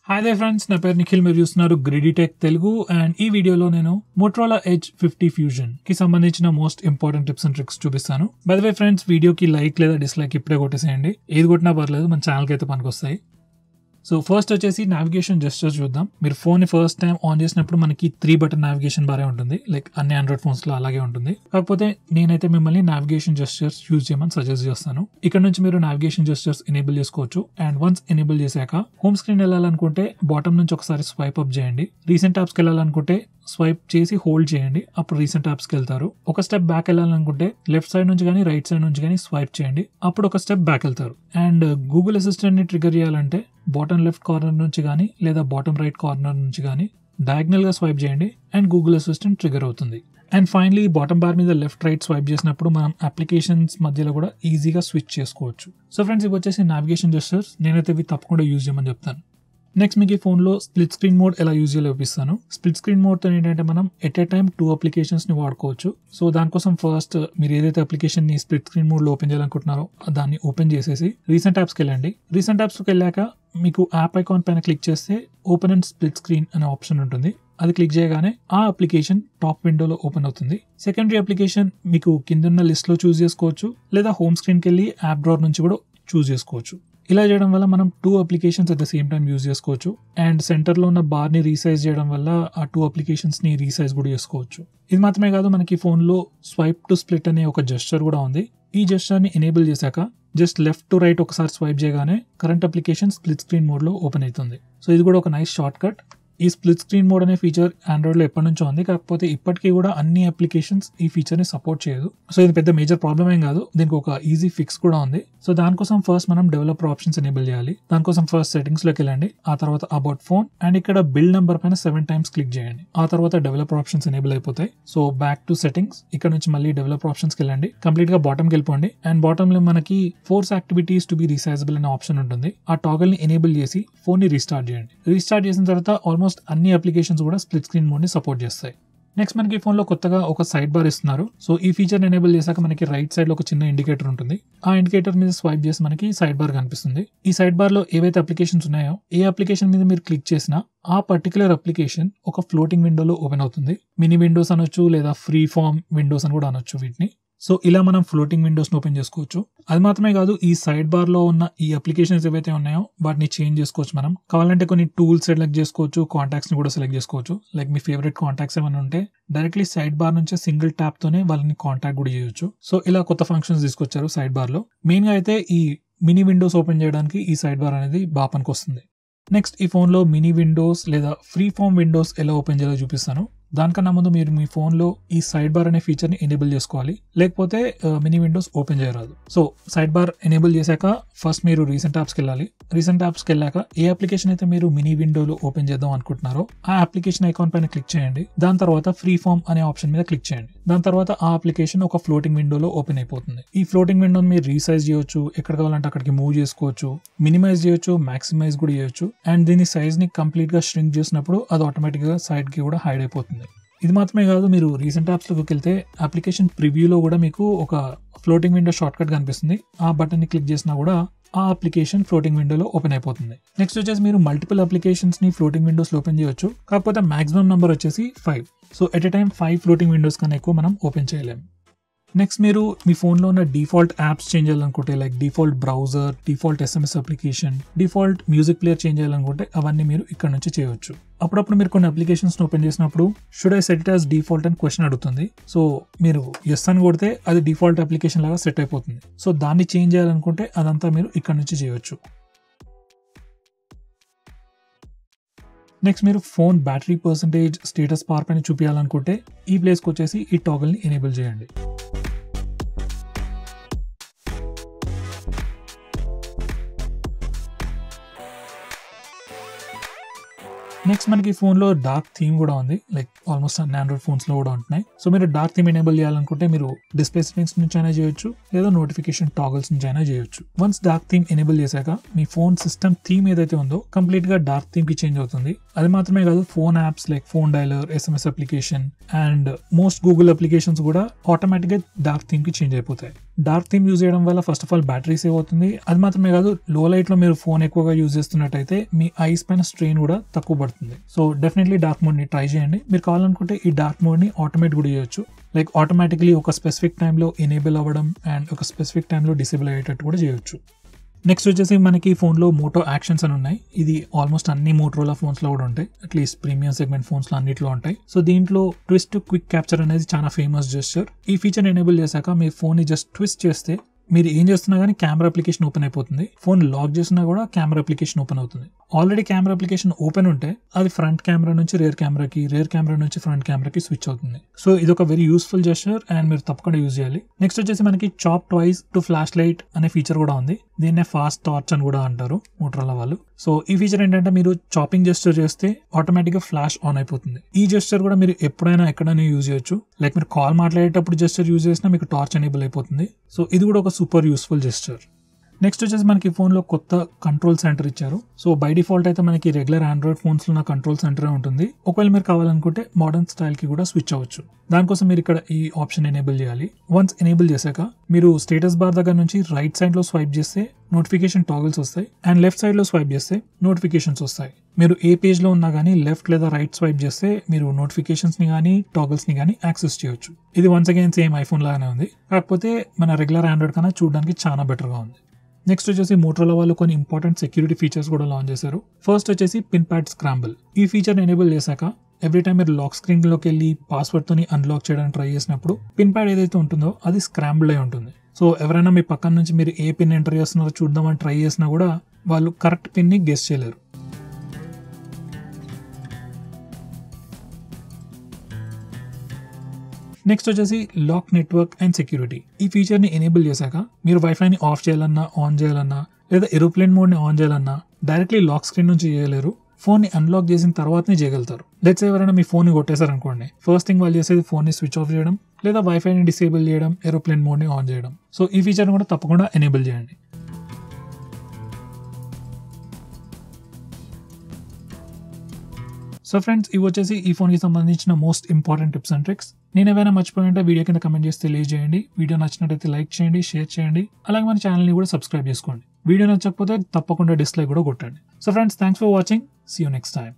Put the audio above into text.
Hi they friends, నా పేరు నిఖిల్. మీరు చూస్తున్నారు గ్రిడీ టెక్ తెలుగు. అండ్ ఈ వీడియోలో నేను మోటరోలా ఎడ్జ్ 50 ఫ్యూజన్ కి సంబంధించిన most important tips and tricks చూపిస్తాను. బై ద వే ఫ్రెండ్స్, వీడియోకి లైక్ లేదా డిస్లైక్ ఇప్పుడే కొట్టేసేయండి. ఏది కొట్టినా పర్లేదు, మన ఛానల్కి అయితే పనికొస్తాయి. సో ఫస్ట్ వచ్చేసి నావిగేషన్ జెస్చర్స్ చూద్దాం. మీరు ఫోన్ ని ఫస్ట్ టైం ఆన్ చేసినప్పుడు మనకి 3 బటన్ నావిగేషన్ బారే ఉంటుంది, లైక్ అన్ని ఆండ్రాయిడ్ ఫోన్స్ లో అలాగే ఉంటుంది. కాకపోతే నేనైతే మిమ్మల్ని నావిగేషన్ జెస్చర్స్ యూజ్ చేయమని సజెస్ట్ చేస్తాను. ఇక్కడ నుంచి మీరు నావిగేషన్ జెస్చర్స్ ఎనేబుల్ చేసుకోవచ్చు. అండ్ వన్స్ ఎనేబుల్ చేశాక హోమ్ స్క్రీన్ వెళ్ళాలనుకుంటే బాటమ్ నుంచి ఒకసారి స్వైప్ అప్ చేయండి. రీసెంట్ యాప్స్కి వెళ్ళాలనుకుంటే స్వైప్ చేసి హోల్డ్ చేయండి, అప్పుడు రీసెంట్ యాప్స్కి వెళ్తారు. ఒక స్టెప్ బ్యాక్ వెళ్ళాలనుకుంటే లెఫ్ట్ సైడ్ నుంచి కానీ రైట్ సైడ్ నుంచి కానీ స్వైప్ చేయండి, అప్పుడు ఒక స్టెప్ బ్యాక్ వెళ్తారు. అండ్ గూగుల్ అసిస్టెంట్ ని ట్రిగర్ చేయాలంటే బాటమ్ లెఫ్ట్ కార్నర్ నుంచి కానీ లేదా బాటమ్ రైట్ కార్నర్ నుంచి కానీ డయాగ్నల్ గా స్వైప్ చేయండి అండ్ గూగుల్ అసిస్టెంట్ ట్రిగర్ అవుతుంది. అండ్ ఫైనలీ బాటమ్ బార్ మీద లెఫ్ట్ రైట్ స్వైప్ చేసినప్పుడు మనం అప్లికేషన్స్ మధ్యలో కూడా ఈజీగా స్విచ్ చేసుకోవచ్చు. సో ఫ్రెండ్స్, ఇవి వచ్చేసి నావిగేషన్ జెస్చర్స్. నేనైతే ఇవి తప్పకుండా యూజ్ చేయమని చెప్తాను. నెక్స్ట్ మీకు ఈ ఫోన్లో స్ప్లిట్ స్క్రీన్ మోడ్ ఎలా యూజ్ చేయాలో చూపిస్తాను. స్ప్లిట్ స్క్రీన్ మోడ్తో ఏంటంటే మనం ఎట్ ఏ టైం 2 అప్లికేషన్స్ని వాడుకోవచ్చు. సో దానికోసం ఫస్ట్ మీరు ఏదైతే అప్లికేషన్ని స్ప్లిట్ స్క్రీన్ మోడ్లో ఓపెన్ చేయాలనుకుంటున్నారో దాన్ని ఓపెన్ చేసేసి రీసెంట్ యాప్స్కి వెళ్ళండి. రీసెంట్ యాప్స్కి వెళ్ళాక మీకు యాప్ ఐకాన్ పైన క్లిక్ చేస్తే ఓపెన్ అండ్ స్ప్లిట్ స్క్రీన్ అనే ఆప్షన్ ఉంటుంది. అది క్లిక్ చేయగానే ఆ అప్లికేషన్ టాప్ విండోలో ఓపెన్ అవుతుంది. సెకండరీ అప్లికేషన్ మీకు కిందన్న లిస్ట్లో చూస్ చేసుకోవచ్చు, లేదా హోమ్ స్క్రీన్కి వెళ్ళి యాప్ డ్రావర్ నుంచి కూడా చూస్ చేసుకోవచ్చు. ఇలా చేయడం వల్ల మనం 2 applications at the same time use చేసుకోవచ్చు. అండ్ సెంటర్లో ఉన్న బార్ని రీసైజ్ చేయడం వల్ల ఆ 2 అప్లికేషన్స్ని రీసైజ్ కూడా చేసుకోవచ్చు. ఇది మాత్రమే కాదు, మనకి ఫోన్లో స్వైప్ టు స్ప్లిట్ అనే ఒక జెస్చర్ కూడా ఉంది. ఈ జెస్చర్ని ఎనేబుల్ చేశాక జస్ట్ లెఫ్ట్ టు రైట్ ఒకసారి స్వైప్ చేయగానే కరెంట్ అప్లికేషన్ స్ప్లిట్ స్క్రీన్ మోడ్లో ఓపెన్ అవుతుంది. సో ఇది కూడా ఒక నైస్ షార్ట్ కట్. ఈ స్ప్లిట్ స్క్రీన్ మోడ్ అనే ఫీచర్ ఆండ్రాయిడ్లో ఎప్పటి నుంచో ఉంది, కాకపోతే ఇప్పటికీ కూడా అన్ని అప్లికేషన్స్ ఈ ఫీచర్ని సపోర్ట్ చేయదు. సో ఇది పెద్ద మేజర్ ప్రాబ్లమ్ ఏం కాదు, దీనికి ఒక ఈజీ ఫిక్స్ కూడా ఉంది. సో దానికోసం ఫస్ట్ మనం డెవలపర్ ఆప్షన్స్ ఎనేబుల్ చేయాలి. దానికోసం ఫస్ట్ సెట్టింగ్స్లోకి వెళ్ళండి, ఆ తర్వాత అబౌట్ ఫోన్ అండ్ ఇక్కడ బిల్డ్ నెంబర్ పైన 7 టైమ్స్ క్లిక్ చేయండి. ఆ తర్వాత డెవలపర్ ఆప్షన్స్ ఎనేబుల్ అయిపోతాయి. సో బ్యాక్ టు సెట్టింగ్స్, ఇక్కడ నుంచి మళ్ళీ డెవలపర్ ఆప్షన్స్కి వెళ్ళండి, కంప్లీట్ గా బాటమ్కి వెళ్ళిపోండి. అండ్ బాటమ్ లో మనకి ఫోర్స్ యాక్టివిటీస్ టు బి రీసైజబుల్ అనే ఆప్షన్ ఉంటుంది. ఆ టాగల్ ని ఎనేబుల్ చేసి ఫోన్ ని రీస్టార్ట్ చేయండి. రీస్టార్ట్ చేసిన తర్వాత ఆల్మోస్ట్ అన్ని అప్లికేషన్స్ కూడా స్ప్లిట్ స్క్రీన్ మోడ్ ని సపోర్ట్ చేస్తాయి. నెక్స్ట్ మనకి ఫోన్ లో కొత్తగా ఒక సైడ్ బార్ ఇస్తున్నారు. సో ఈ ఫీచర్ ఎనేబుల్ చేశాక మనకి రైట్ సైడ్ లో ఒక చిన్న ఇండికేటర్ ఉంటుంది. ఆ ఇండికేటర్ మీద స్వైప్ చేసి మనకి సైడ్ బార్ కనిపిస్తుంది. ఈ సైడ్ బార్ లో ఏవైతే అప్లికేషన్స్ ఉన్నాయో ఏ అప్లికేషన్ మీద మీరు క్లిక్ చేసినా ఆ పర్టికులర్ అప్లికేషన్ ఒక ఫ్లోటింగ్ విండోలో ఓపెన్ అవుతుంది. మినీ విండోస్ అనొచ్చు, లేదా ఫ్రీ ఫామ్ విండోస్ అని కూడా అనొచ్చు వీటిని. సో ఇలా మనం ఫ్లోటింగ్ విండోస్ ఓపెన్ చేసుకోవచ్చు. అది మాత్రమే కాదు, ఈ సైడ్ బార్ లో ఉన్న ఈ అప్లికేషన్స్ ఏవైతే ఉన్నాయో వాటిని చేంజ్ చేసుకోవచ్చు. మనం కావాలంటే కొన్ని టూల్స్ సెలెక్ట్ చేసుకోవచ్చు, కాంటాక్ట్స్ ని కూడా సెలెక్ట్ చేసుకోవచ్చు. లైక్ మీ ఫేవరెట్ కాంటాక్ట్స్ ఏమైనా ఉంటే డైరెక్ట్లీ సైడ్ బార్ నుంచి సింగిల్ ట్యాప్ తోనే వాళ్ళని కాంటాక్ట్ కూడా చేయొచ్చు. సో ఇలా కొత్త ఫంక్షన్స్ తీసుకొచ్చారు సైడ్ బార్ లో. మెయిన్ గా అయితే ఈ మినీ విండోస్ ఓపెన్ చేయడానికి ఈ సైడ్ బార్ అనేది బాగా పనికొస్తుంది. నెక్స్ట్ ఈ ఫోన్ లో మినీ విండోస్ లేదా ఫ్రీ ఫామ్ విండోస్ ఎలా ఓపెన్ చేయాలో చూపిస్తాను. దానికన్నా ముందు మీరు మీ ఫోన్ లో ఈ సైడ్ బార్ అనే ఫీచర్ ని ఎనేబుల్ చేసుకోవాలి, లేకపోతే మినీ విండోస్ ఓపెన్ చేయరాదు. సో సైడ్ బార్ ఎనేబుల్ చేశాక ఫస్ట్ మీరు రీసెంట్ యాప్స్కి వెళ్ళాలి. రీసెంట్ యాప్స్కి వెళ్ళాక ఏ అప్లికేషన్ అయితే మీరు మినీ విండోలో ఓపెన్ చేద్దాం అనుకుంటున్నారో ఆ అప్లికేషన్ ఐకాన్ పైన క్లిక్ చేయండి. దాని తర్వాత ఫ్రీ ఫామ్ అనే ఆప్షన్ మీద క్లిక్ చేయండి. దాని తర్వాత ఆ అప్లికేషన్ ఒక ఫ్లోటింగ్ విండోలో ఓపెన్ అయిపోతుంది. ఈ ఫ్లోటింగ్ విండోని మీరు రీసైజ్ చేయొచ్చు, ఎక్కడ కావాలంటే అక్కడికి మూవ్ చేసుకోవచ్చు, మినిమైజ్ చేయొచ్చు, మాక్సిమైజ్ కూడా చేయొచ్చు. అండ్ దీని సైజ్ ని కంప్లీట్ గా ష్రింక్ చేసినప్పుడు అది ఆటోమేటిక్ గా సైడ్ కి కూడా హైడ్ అయిపోతుంది. ఇది మాత్రమే కాదు, మీరు రీసెంట్ యాప్స్ లోకి వెళ్తే అప్లికేషన్ ప్రివ్యూలో కూడా మీకు ఒక ఫ్లోటింగ్ విండో షార్ట్ కట్ కనిపిస్తుంది. ఆ బటన్ ని క్లిక్ చేసినా కూడా ఆ అప్లికేషన్ ఫ్లోటింగ్ విండోలో ఓపెన్ అయిపోతుంది. నెక్స్ట్ వచ్చేసి మీరు మల్టిపుల్ అప్లికేషన్స్ ని ఫ్లోటింగ్ విండోస్ లో ఓపెన్ చేయొచ్చు, కాకపోతే మాక్సిమం నెంబర్ వచ్చేసి 5. So at a time 5 floating Windows కన్నా ఎక్కువ మనం ఓపెన్ చేయలేము. నెక్స్ట్ మీరు మీ ఫోన్లో ఉన్న డిఫాల్ట్ యాప్స్ చేంజ్ చేయాలనుకుంటే, like default browser, default SMS application, default music player change చేయాలనుకుంటే అవన్నీ మీరు ఇక్కడ నుంచి చేయొచ్చు. అప్పుడప్పుడు మీరు కొన్ని అప్లికేషన్స్ ఓపెన్ చేసినప్పుడు should I set it as default అని క్వశ్చన్ అడుగుతుంది. సో మీరు ఎస్ అని కొడితే అది డిఫాల్ట్ అప్లికేషన్ లాగా సెట్ అయిపోతుంది. సో దాన్ని చేంజ్ చేయాలనుకుంటే అదంతా మీరు ఇక్కడ నుంచి చేయొచ్చు. నెక్స్ట్ మీరు phone battery percentage status bar పైన చూపించాలనుకుంటే ఈ ప్లేస్కి వచ్చేసి ఈ టాగల్ ని ఎనేబుల్ చేయండి. నెక్స్ట్ మనకి ఫోన్ లో డార్క్ థీమ్ కూడా ఉంది, లైక్ ఆల్మోస్ట్ అన్ని ఆండ్రాయిడ్ ఫోన్స్ లో కూడా ఉంటున్నాయి. సో మీరు డార్క్ థీమ్ ఎనేబుల్ చేయాలనుకుంటే మీరు డిస్ప్లే సెట్టింగ్స్ నుంచి అయినా చేయొచ్చు, లేదా నోటిఫికేషన్ టాగల్స్ నుంచి అయినా చేయొచ్చు. వన్స్ డార్క్ థీమ్ ఎనేబుల్ చేశాక మీ ఫోన్ సిస్టమ్ థీమ్ ఏదైతే ఉందో కంప్లీట్ గా డార్క్ థీమ్ కి చేంజ్ అవుతుంది. అది మాత్రమే కాదు, phone apps like phone dialler, SMS application and most Google applications కూడా ఆటోమేటిక్ గా డార్క్ థీమ్ కి చేంజ్ అయిపోతాయి. డార్క్ థీమ్ యూజ్ చేయడం వల్ల first of all battery save అవుతుంది. అది మాత్రమే కాదు, లో లైట్ లో మీరు ఫోన్ ఎక్కువగా యూజ్ చేస్తున్నట్టయితే మీ ఐస్ పైన స్ట్రెయిన్ కూడా తక్కువ పడుతుంది. సో డెఫినెట్లీ డార్క్ మోడ్ ని ట్రై చేయండి. మీరు కావాలనుకుంటే ఈ డార్క్ మోడ్ ని ఆటోమేట్ కూడా చేయొచ్చు. లైక్ ఆటోమేటిక్లీ ఒక స్పెసిఫిక్ టైంలో ఎనేబుల్ అవ్వడం అండ్ ఒక స్పెసిఫిక్ టైంలో డిసేబుల్ అయ్యేటట్టు కూడా చేయొచ్చు. నెక్స్ట్ వచ్చేసి మనకి ఫోన్లో మోటో యాక్షన్స్ అని ఉన్నాయి. ఇది ఆల్మోస్ట్ అన్ని మోటరోలా ఫోన్స్ లో కూడా ఉంటాయి, అట్లీస్ట్ ప్రీమియం సెగ్మెంట్ ఫోన్స్ లో అన్నిట్లో ఉంటాయి. సో దీంట్లో ట్విస్ట్ క్విక్ క్యాప్చర్ అనేది చాలా ఫేమస్ జెస్చర్. ఈ ఫీచర్ ఎనేబుల్ చేశాక మీ ఫోన్ ని జస్ట్ ట్విస్ట్ చేస్తే మీరు ఏం చేస్తున్నా కానీ కెమెరా అప్లికేషన్ ఓపెన్ అయిపోతుంది. ఫోన్ లాక్ చేసినా కూడా కెమెరా అప్లికేషన్ ఓపెన్ అవుతుంది. ఆల్రెడీ కెమెరా అప్లికేషన్ ఓపెన్ ఉంటే అది ఫ్రంట్ కెమెరా నుంచి రేర్ కెమెరాకి, రేర్ కెమెరా నుంచి ఫ్రంట్ కెమెరాకి స్విచ్ అవుతుంది. సో ఇది ఒక వెరీ యూస్ఫుల్ జెస్చర్ అండ్ మీరు తప్పకుండా యూజ్ చేయాలి. నెక్స్ట్ వచ్చేసి మనకి chop twice to flash light అనే ఫీచర్ కూడా ఉంది. దీన్నే ఫాస్ట్ టార్చ్ అని కూడా అంటారు మోటరోలా వాళ్ళు. సో ఈ ఫీచర్ ఏంటంటే మీరు చాపింగ్ జెస్చర్ చేస్తే ఆటోమేటిక్ గా ఫ్లాష్ ఆన్ అయిపోతుంది. ఈ జెస్చర్ కూడా మీరు ఎప్పుడైనా ఎక్కడైనా యూజ్ చేయొచ్చు. లైక్ మీరు కాల్ మాట్లాడేటప్పుడు జెస్చర్ యూజ్ చేసినా మీకు టార్చ్ ఎనేబుల్ అయిపోతుంది. సో ఇది కూడా ఒక సూపర్ యూస్ఫుల్ జెస్చర్. నెక్స్ట్ వచ్చేసి మనకి ఫోన్లో కొత్త కంట్రోల్ సెంటర్ ఇచ్చారు. సో బై డిఫాల్ట్ అయితే మనకి రెగ్యులర్ ఆండ్రాయిడ్ ఫోన్స్ లో కంట్రోల్ సెంటరే ఉంటుంది. ఒకవేళ మీరు కావాలనుకుంటే మోడర్న్ స్టైల్ కి కూడా స్విచ్ అవ్వచ్చు. దానికోసం మీరు ఇక్కడ ఈ ఆప్షన్ ఎనేబుల్ చేయాలి. వన్స్ ఎనేబుల్ చేశాక మీరు స్టేటస్ బార్ దగ్గర నుంచి రైట్ సైడ్ లో స్వైప్ చేస్తే నోటిఫికేషన్ టాగిల్స్ వస్తాయి అండ్ లెఫ్ట్ సైడ్ లో స్వైప్ చేస్తే నోటిఫికేషన్స్ వస్తాయి. మీరు ఏ పేజ్ లో ఉన్నా కానీ లెఫ్ట్ లేదా రైట్ స్వైప్ చేస్తే మీరు నోటిఫికేషన్స్ ని కానీ టాగిల్స్ ని కానీ యాక్సెస్ చేయొచ్చు. ఇది వన్స్ అగైన్ సేమ్ ఐఫోన్ లాగానే ఉంది, కాకపోతే మన రెగ్యులర్ ఆండ్రాయిడ్ కన్నా చూడడానికి చాలా బెటర్ గా ఉంది. నెక్స్ట్ వచ్చేసి మోటరోలా వాళ్ళు కొన్ని ఇంపార్టెంట్ సెక్యూరిటీ ఫీచర్స్ కూడా లాంచ్ చేశారు. ఫస్ట్ వచ్చేసి పిన్ ప్యాడ్ స్క్రాంబుల్. ఈ ఫీచర్ ఎనేబుల్ చేశాక ఎవ్రీ టైం మీరు లాక్ స్క్రీన్ లోకి వెళ్ళి పాస్వర్డ్ తోని అన్లాక్ చేయడానికి ట్రై చేసినప్పుడు పిన్ ప్యాడ్ ఏదైతే ఉంటుందో అది స్క్రాంబుల్ అయి ఉంటుంది. సో ఎవరైనా మీ పక్కన నుంచి మీరు ఏ పిన్ ఎంటర్ చేస్తున్నారో చూద్దామని ట్రై చేసినా కూడా వాళ్ళు కరెక్ట్ పిన్ ని గెస్ చేయలేరు. నెక్స్ట్ వచ్చేసి లాక్ నెట్వర్క్ అండ్ సెక్యూరిటీ. ఈ ఫీచర్ ని ఎనేబుల్ చేశాక మీరు వైఫైని ఆఫ్ చేయాలన్నా, ఆన్ చేయాలన్నా, లేదా ఏరోప్లేన్ మోడ్ ని ఆన్ చేయాలన్నా డైరెక్ట్లీ లాక్ స్క్రీన్ నుంచి చేయలేరు. ఫోన్ ని అన్లాక్ చేసిన తర్వాతనే చేయగలుగుతారు. లెట్స్ ఎవరైనా మీ ఫోన్ ని కొట్టేశారు అనుకోండి, ఫస్ట్ థింగ్ వాళ్ళు చేసేది ఫోన్ ని స్విచ్ ఆఫ్ చేయడం, లేదా వైఫైని డిసేబుల్ చేయడం, ఏరోప్లేన్ మోడ్ ని ఆన్ చేయడం. సో ఈ ఫీచర్ కూడా తప్పకుండా ఎనేబుల్ చేయండి. సో ఫ్రెండ్స్, ఇవి వచ్చేసి ఈ ఫోన్ కి సంబంధించిన most important tips and tricks. నేను ఏమైనా మర్చిపోయింటే వీడియో కింద కమెంట్ చేసి తెలియజేయండి. వీడియో నచ్చినట్టయితే లైక్ చేయండి, షేర్ చేయండి, అలాగే మన ఛానల్ని కూడా సబ్స్క్రైబ్ చేసుకోండి. వీడియో నచ్చకపోతే తప్పకుండా డిస్లైక్ కూడా కొట్టండి. So friends, thanks for watching. See you next time.